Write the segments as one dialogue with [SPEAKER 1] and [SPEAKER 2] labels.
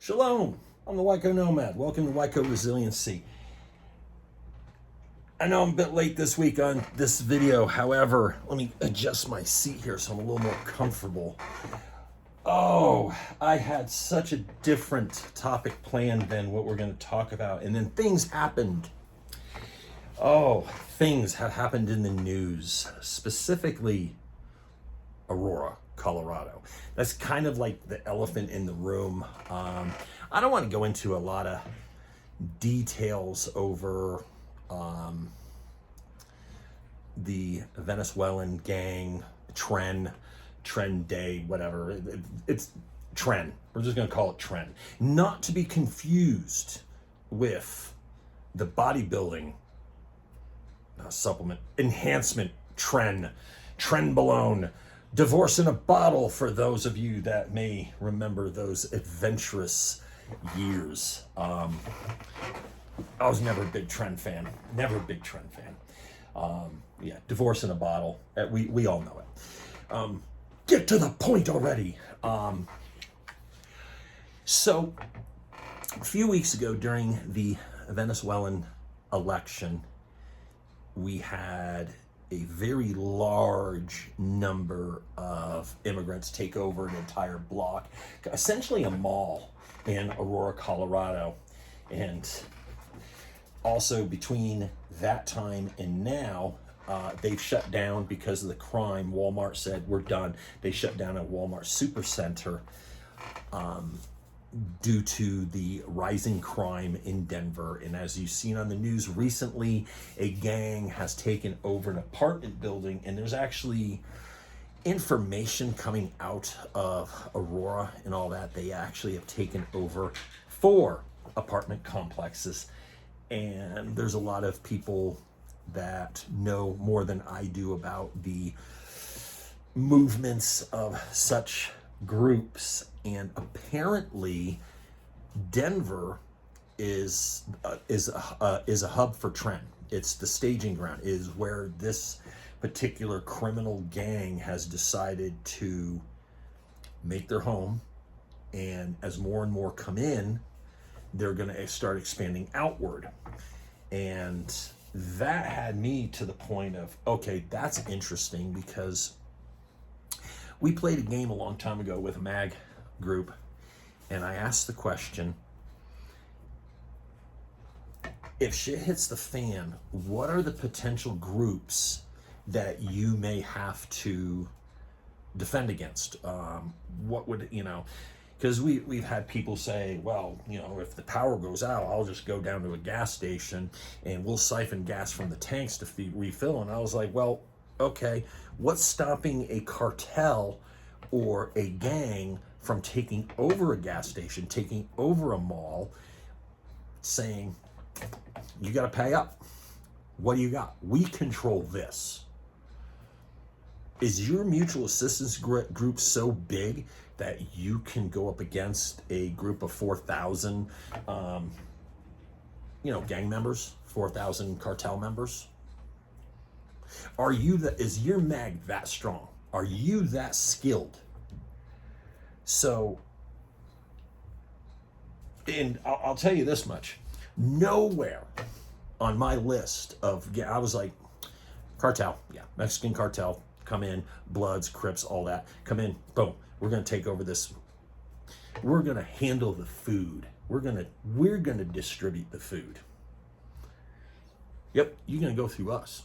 [SPEAKER 1] Shalom, I'm the WyCo Nomad. Welcome to WyCo Resiliency. I know I'm a bit late this week on this video. However, let me adjust my seat here so I'm a little more comfortable. Oh, I had such a different topic planned than what we're going to talk about. And then things happened. Oh, things have happened in the news, specifically Aurora, Colorado. That's kind of like the elephant in the room. I don't want to go into a lot of details over the Venezuelan gang, Tren Day, whatever. It's Tren. We're just going to call it Tren. Not to be confused with the bodybuilding supplement enhancement Trenbolone. Divorce in a bottle, for those of you that may remember those adventurous years. I was never a big Tren fan. Never a big Tren fan. Yeah, divorce in a bottle. We all know it. Get to the point already. So, a few weeks ago during the Venezuelan election, we had a very large number of immigrants take over an entire block, essentially a mall in Aurora, Colorado. And also between that time and now, they've shut down because of the crime. Walmart said, we're done. They shut down a Walmart supercenter due to the rising crime in Denver. And as you've seen on the news recently, a gang has taken over an apartment building, and there's actually information coming out of Aurora and all that. They actually have taken over 4 apartment complexes, and there's a lot of people that know more than I do about the movements of such groups. And apparently Denver is a hub for Tren. It's the staging ground, is where this particular criminal gang has decided to make their home. And as more and more come in, they're going to start expanding outward. And that had me to the point of, okay, that's interesting, because we played a game a long time ago with a mag group, and I asked the question, if shit hits the fan, what are the potential groups that you may have to defend against? What would, because we've had people say, well, if the power goes out, I'll just go down to a gas station and we'll siphon gas from the tanks to refill. And I was like, well, okay, what's stopping a cartel or a gang from taking over a gas station, taking over a mall, saying, you got to pay up? What do you got? We control this. Is your mutual assistance group so big that you can go up against a group of 4,000, gang members, 4,000 cartel members? Is your mag that strong? Are you that skilled? So, and I'll tell you this much, nowhere on my list of, I was like, cartel, yeah, Mexican cartel, come in, Bloods, Crips, all that, come in, boom, we're going to take over this, we're going to handle the food, we're going to distribute the food. Yep, you're going to go through us.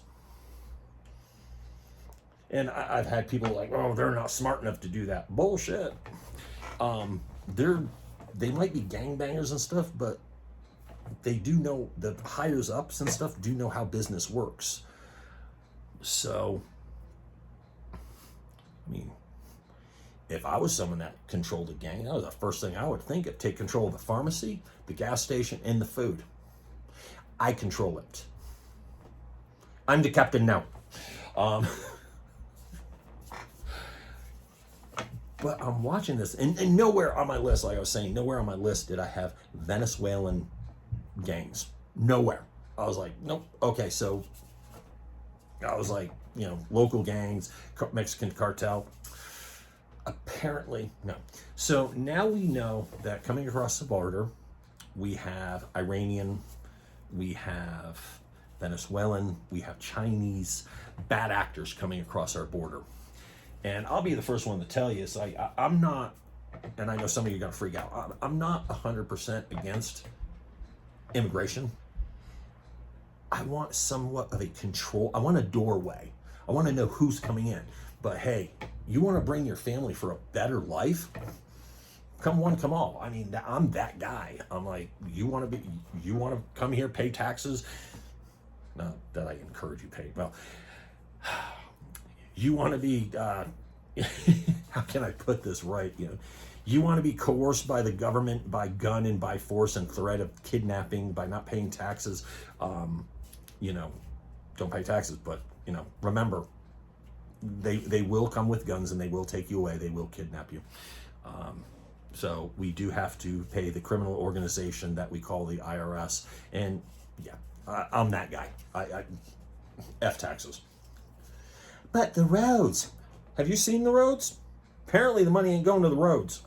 [SPEAKER 1] And I've had people like, oh, they're not smart enough to do that. Bullshit. They might be gangbangers and stuff, but they do know, the higher ups and stuff do know how business works. So, I mean, if I was someone that controlled a gang, that was the first thing I would think of. Take control of the pharmacy, the gas station, and the food. I control it. I'm the captain now. But I'm watching this, and nowhere on my list, like I was saying, nowhere on my list did I have Venezuelan gangs. Nowhere. I was like, nope. Okay, so I was like, local gangs, Mexican cartel. Apparently, no. So now we know that coming across the border, we have Iranian, we have Venezuelan, we have Chinese bad actors coming across our border. And I'll be the first one to tell you, is I'm not, and I know some of you are going to freak out, I'm not 100% against immigration. I want somewhat of a control. I want a doorway. I want to know who's coming in. But hey, you want to bring your family for a better life? Come one, come all. I mean, I'm that guy. I'm like, you want to come here, pay taxes? Not that I encourage you pay. Well, you want to be, how can I put this right? You want to be coerced by the government, by gun and by force and threat of kidnapping, by not paying taxes. Don't pay taxes, but remember, they will come with guns and they will take you away. They will kidnap you. So we do have to pay the criminal organization that we call the IRS. And yeah, I'm that guy. I F taxes. But the roads, have you seen the roads? Apparently the money ain't going to the roads.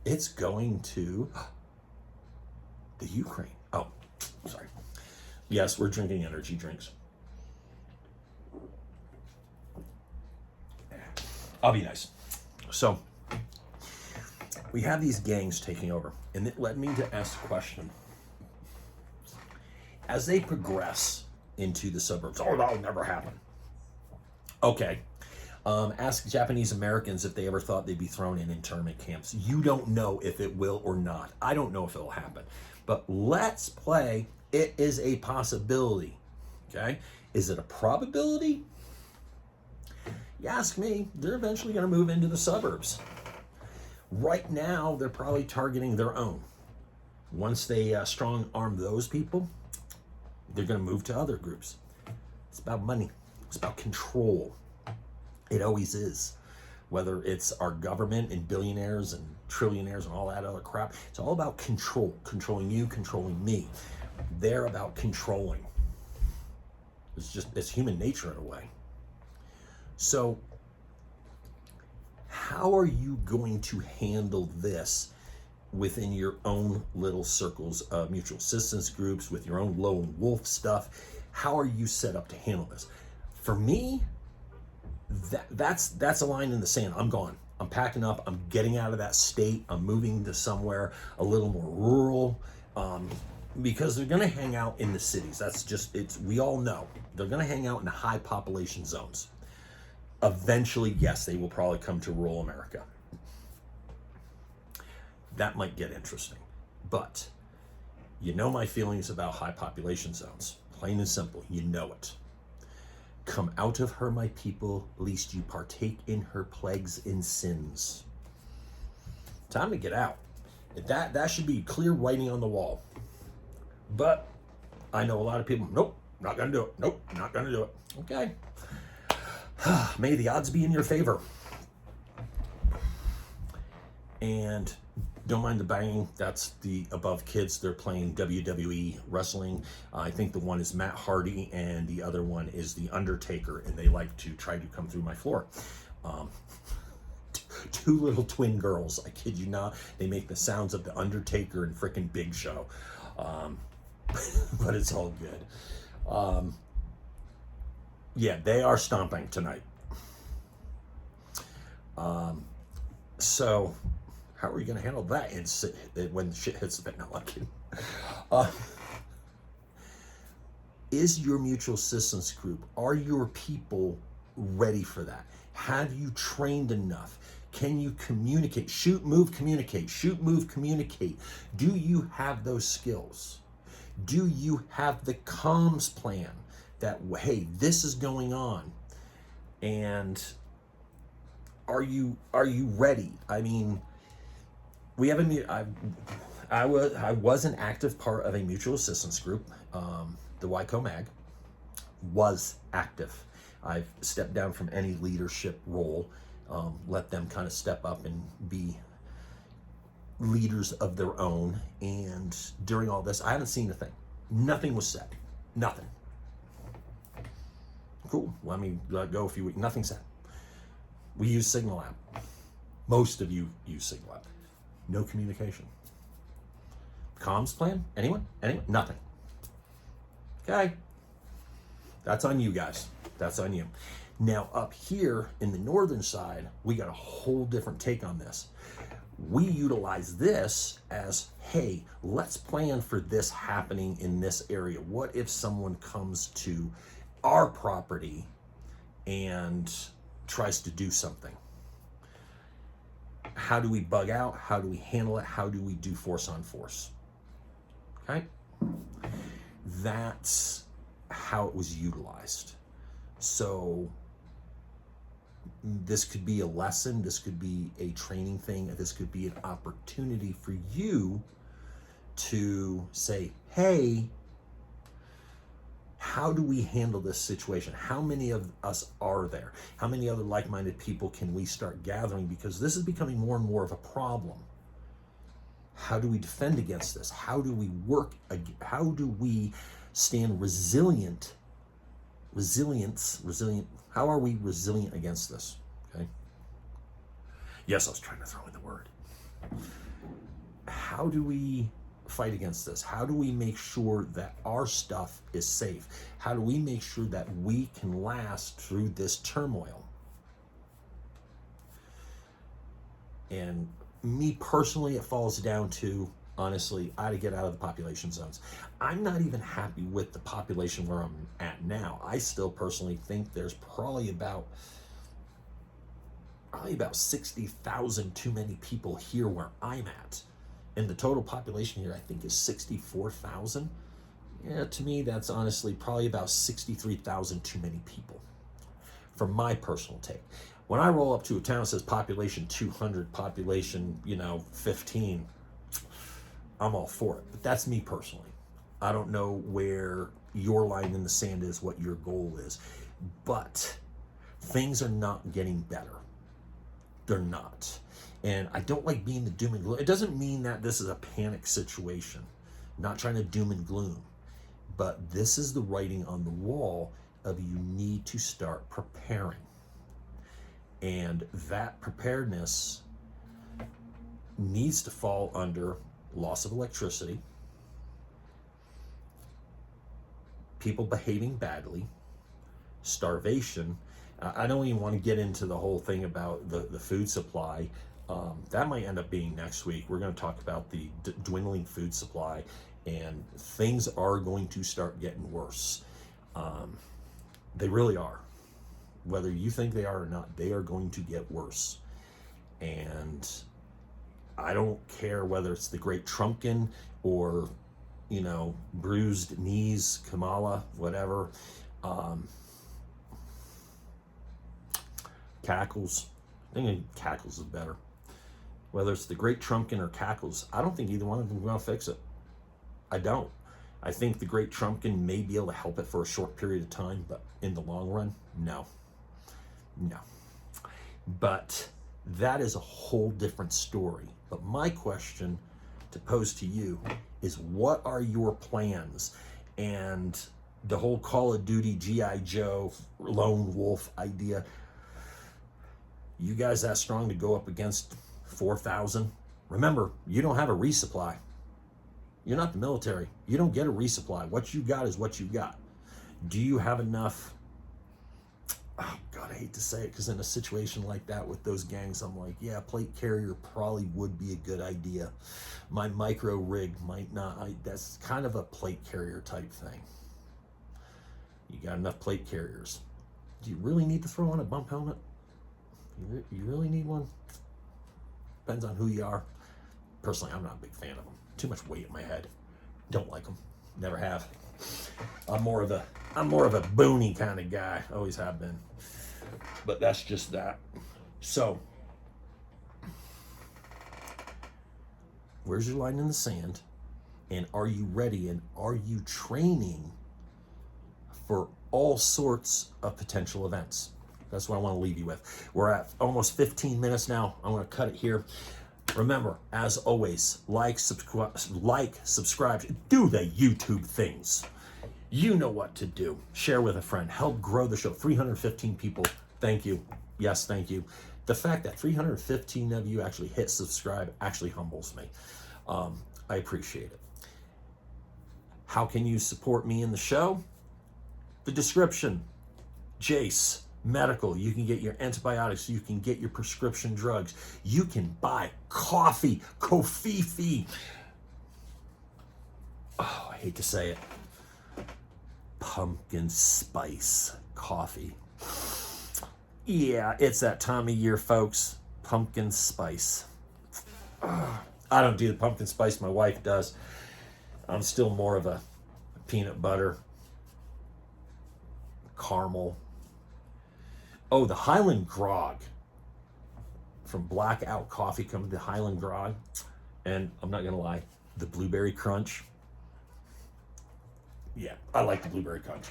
[SPEAKER 1] It's going to the Ukraine. Oh, sorry. Yes, we're drinking energy drinks. I'll be nice. So we have these gangs taking over, and it led me to ask the question: as they progress into the suburbs, oh, that'll never happen. Okay, ask Japanese Americans if they ever thought they'd be thrown in internment camps. You don't know if it will or not. I don't know if it'll happen, but let's play. It is a possibility. Okay, is it a probability? You ask me, they're eventually going to move into the suburbs. Right now, they're probably targeting their own. Once they strong arm those people, they're going to move to other groups. It's about money. It's about control. It always is. Whether it's our government and billionaires and trillionaires and all that other crap, it's all about control. Controlling you, controlling me. They're about controlling. It's human nature in a way. So, how are you going to handle this within your own little circles of mutual assistance groups, with your own lone wolf stuff? How are you set up to handle this? For me, that's a line in the sand. I'm gone. I'm packing up. I'm getting out of that state. I'm moving to somewhere a little more rural, because they're going to hang out in the cities. We all know they're going to hang out in the high population zones. Eventually, yes, they will probably come to rural America. That might get interesting. But you know my feelings about high population zones. Plain and simple, you know it. Come out of her, my people, lest you partake in her plagues and sins. Time to get out. That should be clear writing on the wall. But I know a lot of people, nope, not going to do it. Nope, not going to do it. Okay. May the odds be in your favor. And don't mind the banging. That's the above kids. They're playing WWE wrestling. I think the one is Matt Hardy and the other one is the Undertaker, and they like to try to come through my floor. Two little twin girls, I kid you not. They make the sounds of the Undertaker and frickin' Big Show. But it's all good. Yeah, they are stomping tonight. So how are you going to handle that when shit hits the fan? No, I'm kidding. Is your mutual assistance group, are your people ready for that? Have you trained enough? Can you communicate? Shoot, move, communicate. Shoot, move, communicate. Do you have those skills? Do you have the comms plan that, hey, this is going on? And are you ready? I mean, we have I was an active part of a mutual assistance group. The WyCo Mag was active. I've stepped down from any leadership role, let them kind of step up and be leaders of their own. And during all this, I haven't seen a thing. Nothing was said. Nothing. Cool. Let me go a few weeks. Nothing said. We use Signal app. Most of you use SIGLab. No communication. Comms plan? Anyone? Anyone? Nothing. Okay. That's on you guys. That's on you. Now up here in the northern side, we got a whole different take on this. We utilize this as, hey, let's plan for this happening in this area. What if someone comes to our property and tries to do something? How do we bug out? How do we handle it? How do we do force on force? Okay? That's how it was utilized. So this could be a lesson, this could be a training thing, this could be an opportunity for you to say, hey, how do we handle this situation? How many of us are there? How many other like-minded people can we start gathering? Because this is becoming more and more of a problem. How do we defend against this? How do we work? How do we stand resilient? How are we resilient against this? Okay. Yes, I was trying to throw in the word. How do we fight against this? How do we make sure that our stuff is safe? How do we make sure that we can last through this turmoil? And me personally, it falls down to, honestly, I had to get out of the population zones. I'm not even happy with the population where I'm at now. I still personally think there's probably about 60,000 too many people here where I'm at. And the total population here, I think, is 64,000. Yeah, to me, that's honestly probably about 63,000 too many people, from my personal take. When I roll up to a town that says population 200, population, 15, I'm all for it. But that's me personally. I don't know where your line in the sand is, what your goal is. But things are not getting better. They're not. And I don't like being the doom and gloom. It doesn't mean that this is a panic situation. I'm not trying to doom and gloom. But this is the writing on the wall of you need to start preparing. And that preparedness needs to fall under loss of electricity, people behaving badly, starvation. I don't even want to get into the whole thing about the food supply. That might end up being next week. We're going to talk about the dwindling food supply, and things are going to start getting worse. They really are. Whether you think they are or not, they are going to get worse. And I don't care whether it's the Great Trumpkin or, bruised knees, Kamala, whatever. Cackles. I think Cackles is better. Whether it's the Great Trumpkin or Cackles, I don't think either one of them are going to fix it. I don't. I think the Great Trumpkin may be able to help it for a short period of time, but in the long run, no. But that is a whole different story. But my question to pose to you is, what are your plans? And the whole Call of Duty, G.I. Joe, lone wolf idea, you guys that strong to go up against 4,000? Remember, you don't have a resupply. You're not the military. You don't get a resupply. What you got is what you got. Do you have enough? Oh God, I hate to say it, because in a situation like that with those gangs, I'm like, yeah, plate carrier probably would be a good idea. My micro rig might not. That's kind of a plate carrier type thing. You got enough plate carriers. Do you really need to throw on a bump helmet? You really need one? Depends on who you are. Personally, I'm not a big fan of them. Too much weight in my head. Don't like them. Never have. I'm more of a boony kind of guy. Always have been. But that's just that. So, where's your line in the sand? And are you ready? And are you training for all sorts of potential events? That's what I want to leave you with. We're at almost 15 minutes now. I'm going to cut it here. Remember, as always, like, subscribe, do the YouTube things. You know what to do. Share with a friend. Help grow the show. 315 people. Thank you. Yes, thank you. The fact that 315 of you actually hit subscribe actually humbles me. I appreciate it. How can you support me in the show? The description. Jace Medical. You can get your antibiotics. You can get your prescription drugs. You can buy coffee. Kofifi. Oh, I hate to say it. Pumpkin spice coffee. Yeah, it's that time of year, folks. Pumpkin spice. I don't do the pumpkin spice. My wife does. I'm still more of a peanut butter, caramel. Oh, the Highland Grog. From Blackout Coffee comes the Highland Grog. And I'm not going to lie, the Blueberry Crunch. Yeah, I like the Blueberry Crunch.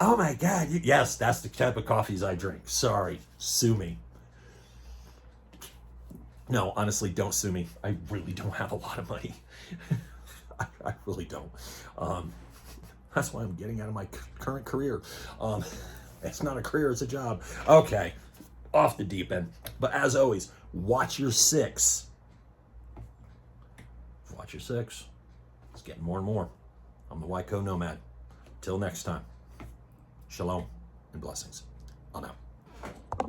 [SPEAKER 1] Oh my God. Yes, that's the type of coffees I drink. Sorry, sue me. No, honestly, don't sue me. I really don't have a lot of money. I really don't. That's why I'm getting out of my current career. It's not a career, it's a job. Okay, off the deep end. But as always, watch your six. Watch your six. It's getting more and more. I'm the WyCo Nomad. Till next time, shalom and blessings. I'm out.